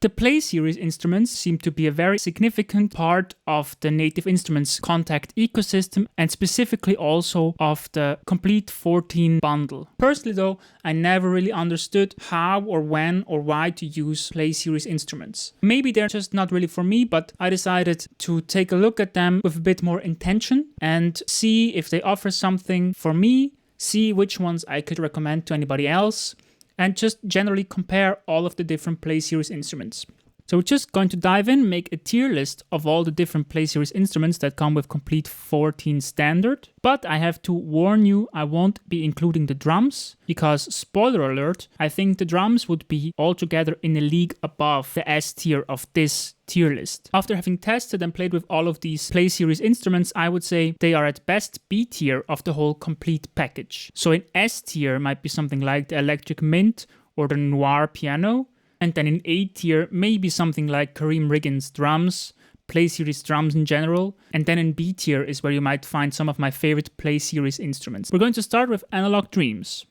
The Play series instruments seem to be a very significant part of the Native Instruments Kontakt ecosystem and specifically also of the Komplete 14 bundle. Personally though, I never really understood how or when or why to use Play series instruments. Maybe they're just not really for me, but I decided to take a look at them with a bit more intention and see if they offer something for me, see which ones I could recommend to anybody else, and just generally compare all of the different Play series instruments. So we're just going to dive in, make a tier list of all the different Play series instruments that come with Komplete 14 standard. But I have to warn you, I won't be including the drums, because spoiler alert, I think the drums would be altogether in a league above the S tier of this tier list. After having tested and played with all of these Play series instruments, I would say they are at best B tier of the whole Komplete package. So in S tier might be something like the Electric Mint or the Noir piano. And then in A tier, maybe something like Kareem Riggin's drums, Play series drums in general. And then in B tier is where you might find some of my favorite Play series instruments. We're going to start with Analog Dreams.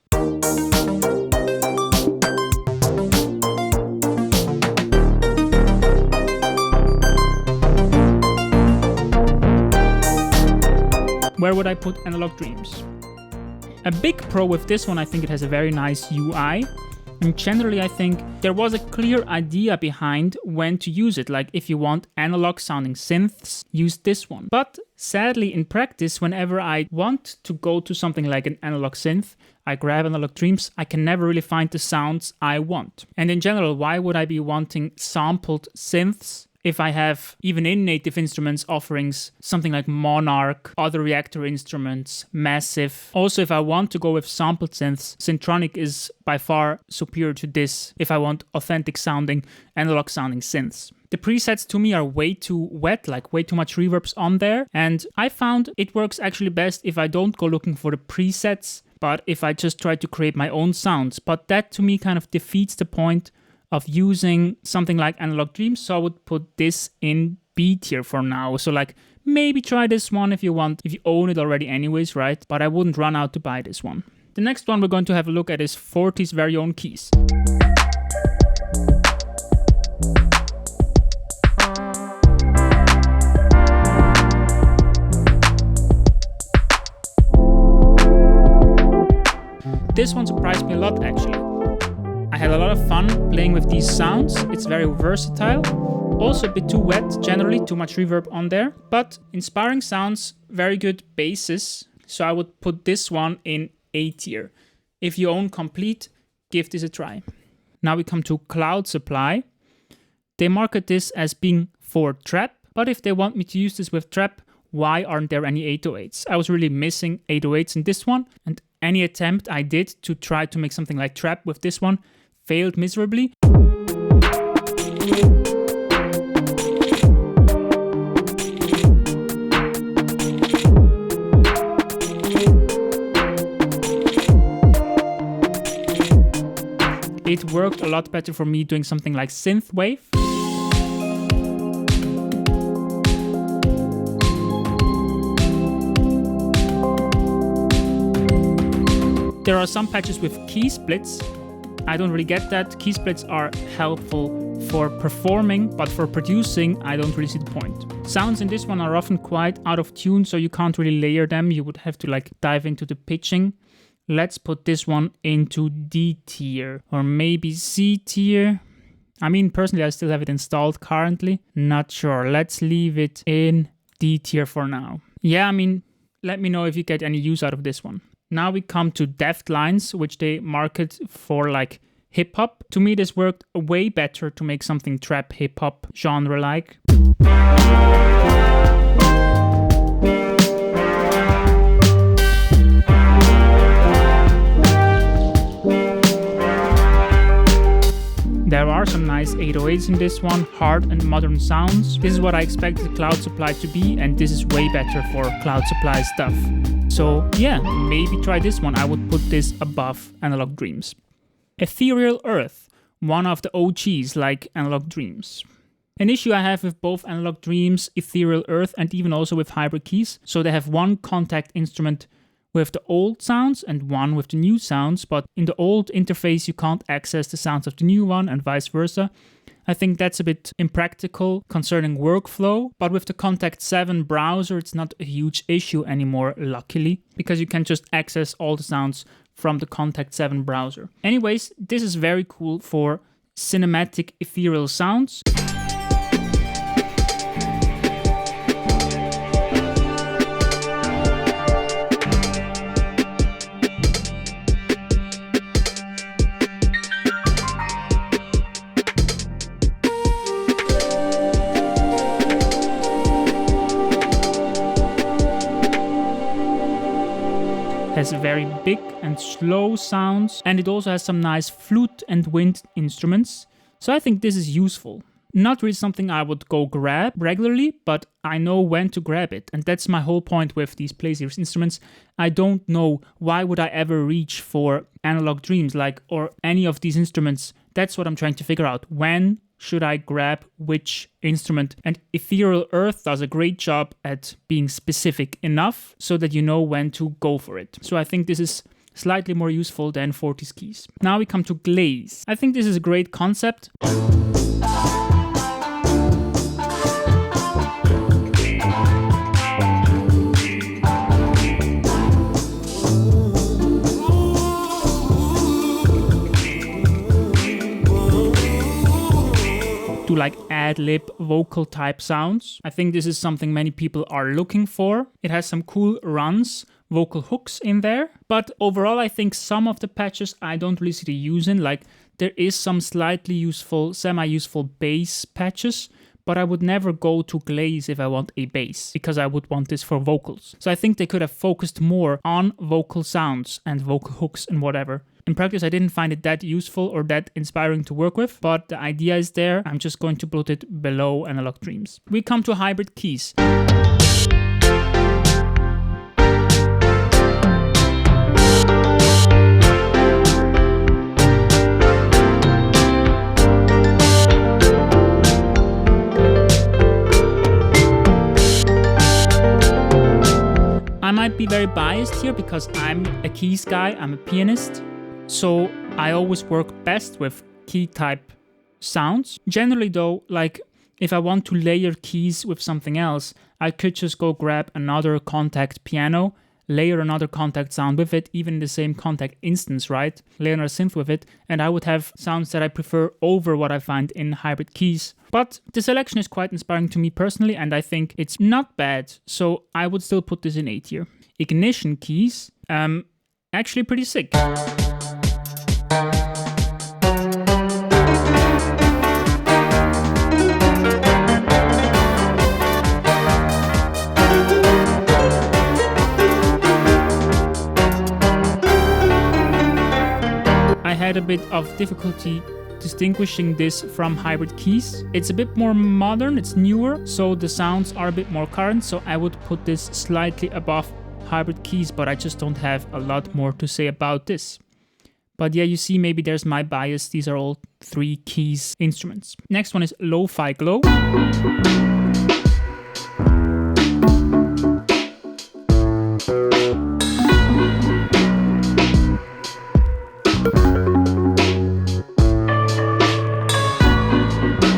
Where would I put Analog Dreams? A big pro with this one, I think it has a very nice UI. And generally, I think there was a clear idea behind when to use it. Like if you want analog sounding synths, use this one. But sadly, in practice, whenever I want to go to something like an analog synth, I grab Analog Dreams, I can never really find the sounds I want. And in general, why would I be wanting sampled synths if I have, even in Native Instruments offerings, something like Monarch, other Reactor instruments, Massive. Also, if I want to go with sampled synths, Syntronic is by far superior to this if I want authentic sounding, analog sounding synths. The presets to me are way too wet, like way too much reverbs on there. And I found it works actually best if I don't go looking for the presets, but if I just try to create my own sounds. But that to me kind of defeats the point of using something like Analog Dreams, so I would put this in B tier for now. So like maybe try this one if you want, if you own it already anyways, right? But I wouldn't run out to buy this one. The next one we're going to have a look at is Forti's very own keys. This one surprised me a lot actually. I had a lot of fun playing with these sounds. It's very versatile. Also a bit too wet, generally too much reverb on there. But inspiring sounds, very good basses. So I would put this one in A tier. If you own Komplete, give this a try. Now we come to Cloud Supply. They market this as being for trap. But if they want me to use this with trap, why aren't there any 808s? I was really missing 808s in this one. And any attempt I did to try to make something like trap with this one failed miserably. It worked a lot better for me doing something like synthwave. There are some patches with key splits. I don't really get that. Key splits are helpful for performing, but for producing, I don't really see the point. Sounds in this one are often quite out of tune, so you can't really layer them. You would have to like dive into the pitching. Let's put this one into D tier or maybe C tier. I mean, personally, I still have it installed currently. Not sure. Let's leave it in D tier for now. Yeah, I mean, let me know if you get any use out of this one. Now we come to Deft Lines, which they market for like hip hop. To me, this worked way better to make something trap hip hop genre like. There are some nice 808s in this one, hard and modern sounds. This is what I expected Cloud Supply to be, and this is way better for Cloud Supply stuff. So yeah, maybe try this one. I would put this above Analog Dreams. Ethereal Earth, one of the OGs like Analog Dreams. An issue I have with both Analog Dreams, Ethereal Earth, and even also with hybrid keys. So they have one Kontakt instrument with the old sounds and one with the new sounds, but in the old interface you can't access the sounds of the new one and vice versa. I think that's a bit impractical concerning workflow, but with the Contact 7 browser, it's not a huge issue anymore, luckily, because you can just access all the sounds from the Contact 7 browser. Anyways, this is very cool for cinematic ethereal sounds. Has very big and slow sounds, and it also has some nice flute and wind instruments, so I think this is useful. Not really something I would go grab regularly, but I know when to grab it, and that's my whole point with these Play Series instruments. I don't know why would I ever reach for Analog Dreams, or any of these instruments. That's what I'm trying to figure out. When should I grab which instrument? And Ethereal Earth does a great job at being specific enough so that you know when to go for it. So I think this is slightly more useful than Forti's keys. Now we come to Glaze. I think this is a great concept. To ad-lib vocal type sounds. I think this is something many people are looking for. It has some cool runs, vocal hooks in there, but overall I think some of the patches I don't really see the use in. There is some slightly useful, semi-useful bass patches, but I would never go to Glaze if I want a bass, because I would want this for vocals. So I think they could have focused more on vocal sounds and vocal hooks and whatever. In practice, I didn't find it that useful or that inspiring to work with, but the idea is there. I'm just going to put it below Analog Dreams. We come to hybrid keys. I might be very biased here because I'm a keys guy, I'm a pianist. So I always work best with key type sounds. Generally though, if I want to layer keys with something else, I could just go grab another Contact piano, layer another Contact sound with it, even the same Contact instance, right? Layer another synth with it, and I would have sounds that I prefer over what I find in hybrid keys. But the selection is quite inspiring to me personally, and I think it's not bad, so I would still put this in A tier. Ignition keys, actually pretty sick. I had a bit of difficulty distinguishing this from hybrid keys. It's a bit more modern, it's newer, so the sounds are a bit more current, so I would put this slightly above hybrid keys, but I just don't have a lot more to say about this. But yeah, you see, maybe there's my bias. These are all 3 keys instruments. Next one is Lo-Fi Glow.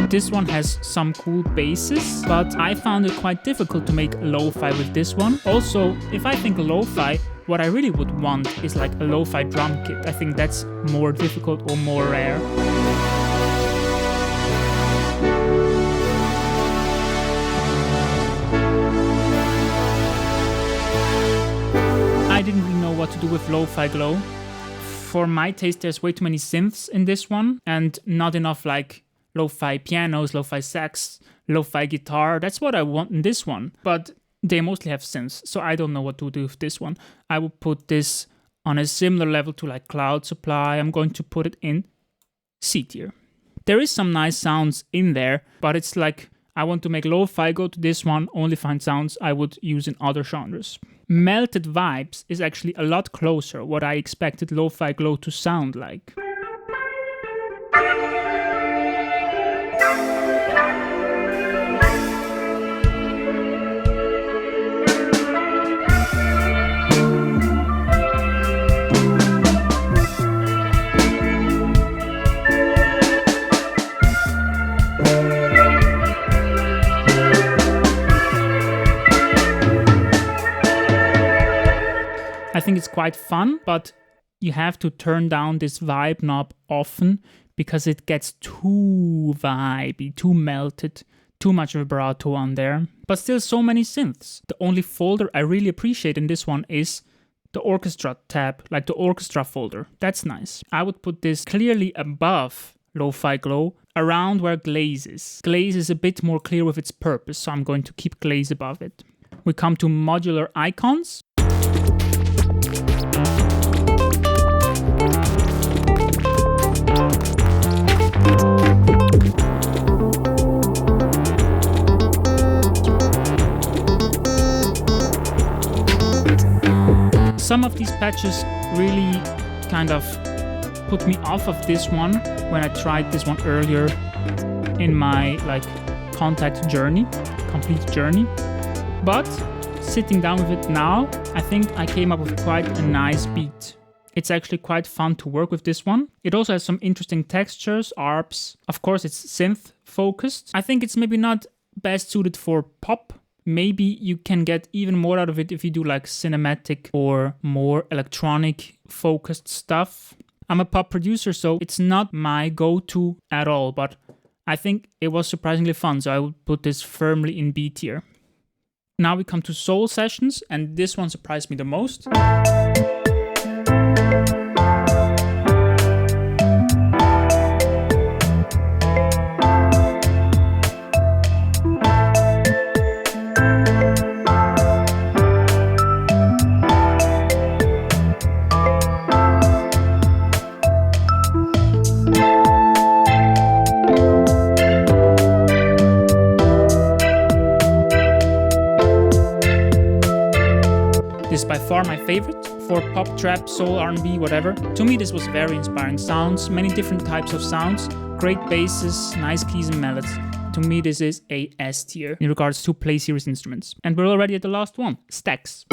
This one has some cool basses, but I found it quite difficult to make lo-fi with this one. Also, if I think lo-fi, what I really would want is a lo-fi drum kit. I think that's more difficult or more rare. I didn't really know what to do with Lo-Fi Glow. For my taste, there's way too many synths in this one, and not enough lo-fi pianos, lo-fi sax, lo-fi guitar. That's what I want in this one. But they mostly have synths, so I don't know what to do with this one. I would put this on a similar level to Cloud Supply. I'm going to put it in C tier. There is some nice sounds in there, but it's I want to make lo-fi, go to this one, only find sounds I would use in other genres. Melted Vibes is actually a lot closer what I expected Lo-Fi Glow to sound like. think it's quite fun, but you have to turn down this vibe knob often because it gets too vibey, too melted, too much vibrato on there. But still so many synths. The only folder I really appreciate in this one is the orchestra tab, like the orchestra folder. That's nice. I would put this clearly above Lo-Fi Glow, around where Glaze is. Glaze is a bit more clear with its purpose, so I'm going to keep Glaze above it. We come to Modular Icons. Some of these patches really kind of put me off of this one when I tried this one earlier in my contact journey, complete journey. But sitting down with it now, I think I came up with quite a nice beat. It's actually quite fun to work with this one. It also has some interesting textures, ARPs. Of course, it's synth focused. I think it's maybe not best suited for pop. Maybe you can get even more out of it if you do like cinematic or more electronic focused stuff. I'm a pop producer, so it's not my go-to at all, but I think it was surprisingly fun, so I would put this firmly in B tier. Now we come to soul sessions, and this one surprised me the most. This is by far my favorite for pop, trap, soul, R&B, whatever. To me, this was very inspiring sounds, many different types of sounds, great basses, nice keys and melodies. To me, this is a S tier in regards to Play Series instruments. And we're already at the last one, Stax.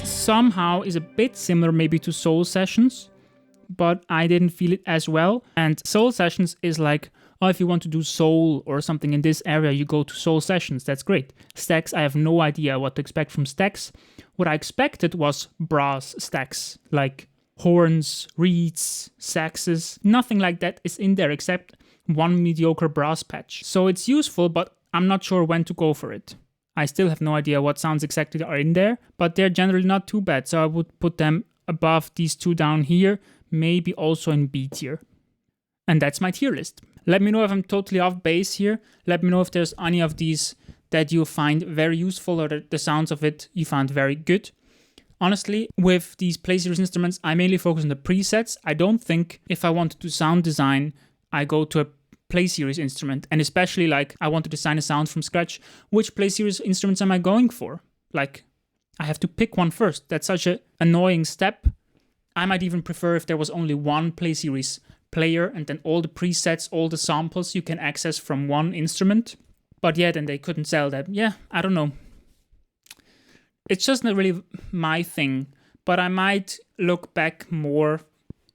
Somehow is a bit similar maybe to Soul Sessions, but I didn't feel it as well. And Soul Sessions is like, oh, if you want to do soul or something in this area, you go to Soul Sessions. That's great. Stax, I have no idea what to expect from Stax. What I expected was brass Stax, like horns, reeds, saxes. Nothing like that is in there except one mediocre brass patch. So it's useful, but I'm not sure when to go for it. I still have no idea what sounds exactly are in there, but they're generally not too bad, so I would put them above these two down here, maybe also in B tier. And that's my tier list. Let me know if I'm totally off base here. Let me know if there's any of these that you find very useful or that the sounds of it you found very good. Honestly, with these Play Series instruments, I mainly focus on the presets. I don't think if I want to do sound design, I go to a Play Series instrument, and especially like I want to design a sound from scratch, which Play Series instruments am I going for? Like, I have to pick one first. That's such an annoying step. I might even prefer if there was only one Play Series player and then all the presets, all the samples you can access from one instrument. But yeah, then they couldn't sell that. Yeah, I don't know. It's just not really my thing, but I might look back more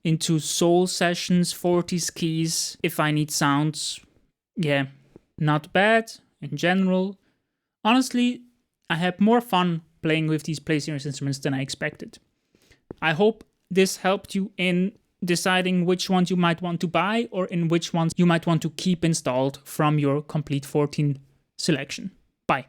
into Soul Sessions, 40s keys, if I need sounds. Yeah, not bad in general. Honestly, I had more fun playing with these Play Series instruments than I expected. I hope this helped you in deciding which ones you might want to buy or in which ones you might want to keep installed from your Komplete 14 selection. Bye.